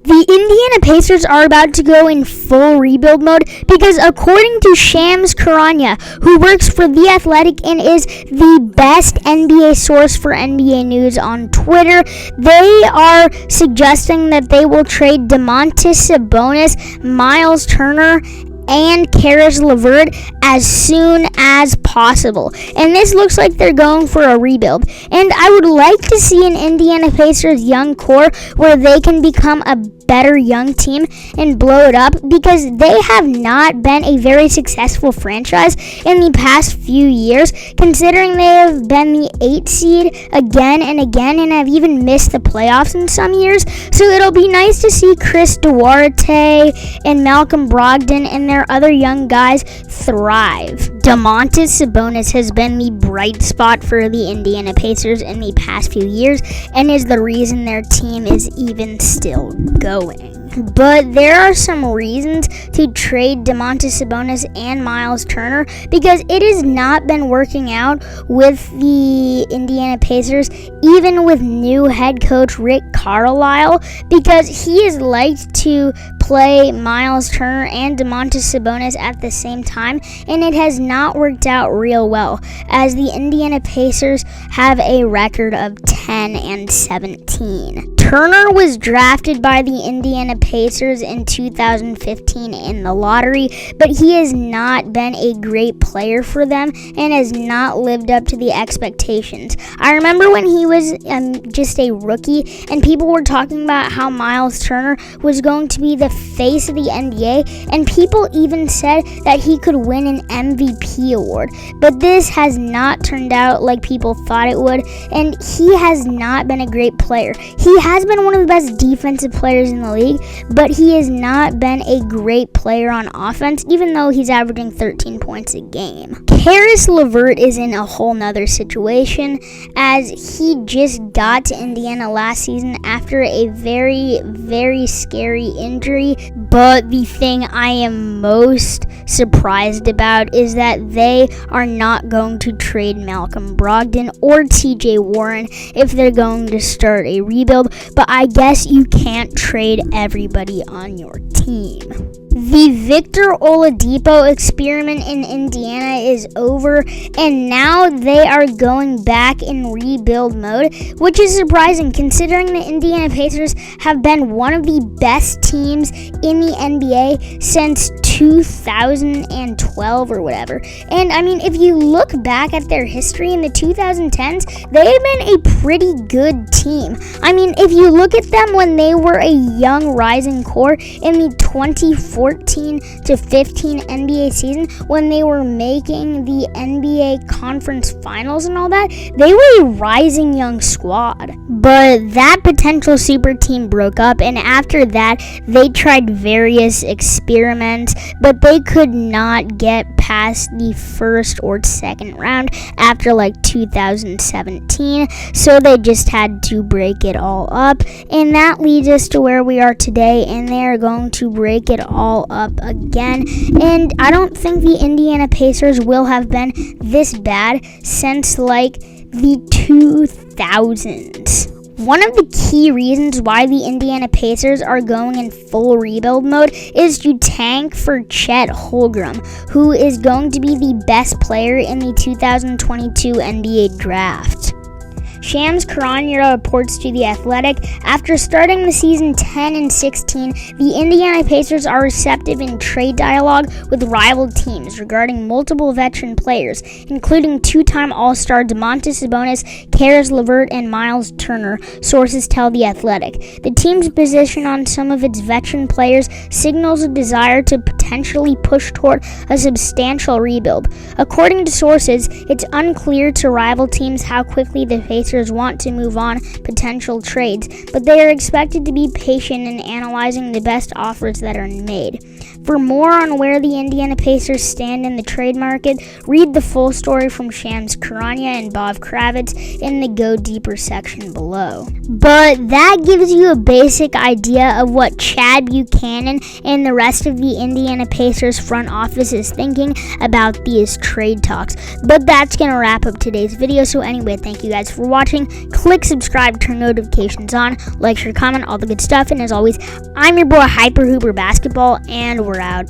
The Indiana Pacers are about to go in full rebuild mode because according to Shams Charania, who works for The Athletic and is the best NBA source for NBA news on Twitter, they are suggesting that they will trade Damontis Sabonis, Myles Turner, and Caris Levert as soon as possible. And this looks like they're going for a rebuild. And I would like to see an Indiana Pacers young core where they can become a better young team and blow it up, because they have not been a very successful franchise in the past few years, considering they have been the 8th seed again and again and have even missed the playoffs in some years. So it'll be nice to see Duarte and Malcolm Brogdon and their other young guys thrive. Damontis Sabonis has been the bright spot for the Indiana Pacers in the past few years and is the reason their team is even still going. But there are some reasons to trade Damontis Sabonis and Myles Turner, because it has not been working out with the Indiana Pacers, even with new head coach Rick Carlisle, because he has liked to play Myles Turner and Damontis Sabonis at the same time, and it has not worked out real well, as the Indiana Pacers have a record of 10-17. Turner was drafted by the Indiana Pacers in 2015 in the lottery, but he has not been a great player for them and has not lived up to the expectations. I remember when he was just a rookie and people were talking about how Myles Turner was going to be the face of the NBA, and people even said that he could win an MVP award. But this has not turned out like people thought it would, and he has not been a great player. He has been one of the best defensive players in the league, but he has not been a great player on offense, even though he's averaging 13 points a game. Caris Levert is in a whole nother situation, as he just got to Indiana last season after a very, very scary injury. But the thing I am most surprised about is that they are not going to trade Malcolm Brogdon or TJ Warren if they're going to start a rebuild, but I guess you can't trade everybody on your team. The Victor Oladipo experiment in Indiana is over, and now they are going back in rebuild mode, which is surprising considering the Indiana Pacers have been one of the best teams in the NBA since 2012 or whatever. And I mean, if you look back at their history in the 2010s, they have been a pretty good team. I mean, if you look at them when they were a young rising core in the 2014 to 15 NBA season, when they were making the NBA Conference Finals and all that, they were a rising young squad. But that potential super team broke up, and after that, they tried various experiments, but they could not get past the first or second round after like 2017, so they just had to break it all up, and that leads us to where we are today, and they are going to break it all up again. And I don't think the Indiana Pacers will have been this bad since like the 2000s. One of the key reasons why the Indiana Pacers are going in full rebuild mode is to tank for Chet Holmgren, who is going to be the best player in the 2022 NBA draft. Shams Charania reports to The Athletic, after starting the season 10-16, the Indiana Pacers are receptive in trade dialogue with rival teams regarding multiple veteran players, including two-time All-Star Damontis Sabonis, Caris Levert, and Myles Turner, sources tell The Athletic. The team's position on some of its veteran players signals a desire to potentially push toward a substantial rebuild. According to sources, it's unclear to rival teams how quickly the Pacers want to move on potential trades, but they are expected to be patient in analyzing the best offers that are made. For more on where the Indiana Pacers stand in the trade market, read the full story from Shams Charania and Bob Kravitz in the Go Deeper section below. But that gives you a basic idea of what Chad Buchanan and the rest of the Indiana Pacers front office is thinking about these trade talks. But that's going to wrap up today's video. So anyway, thank you guys for watching. Click subscribe, turn notifications on, like, share, comment, all the good stuff. And as always, I'm your boy Hyper Hooper Basketball, and we're out.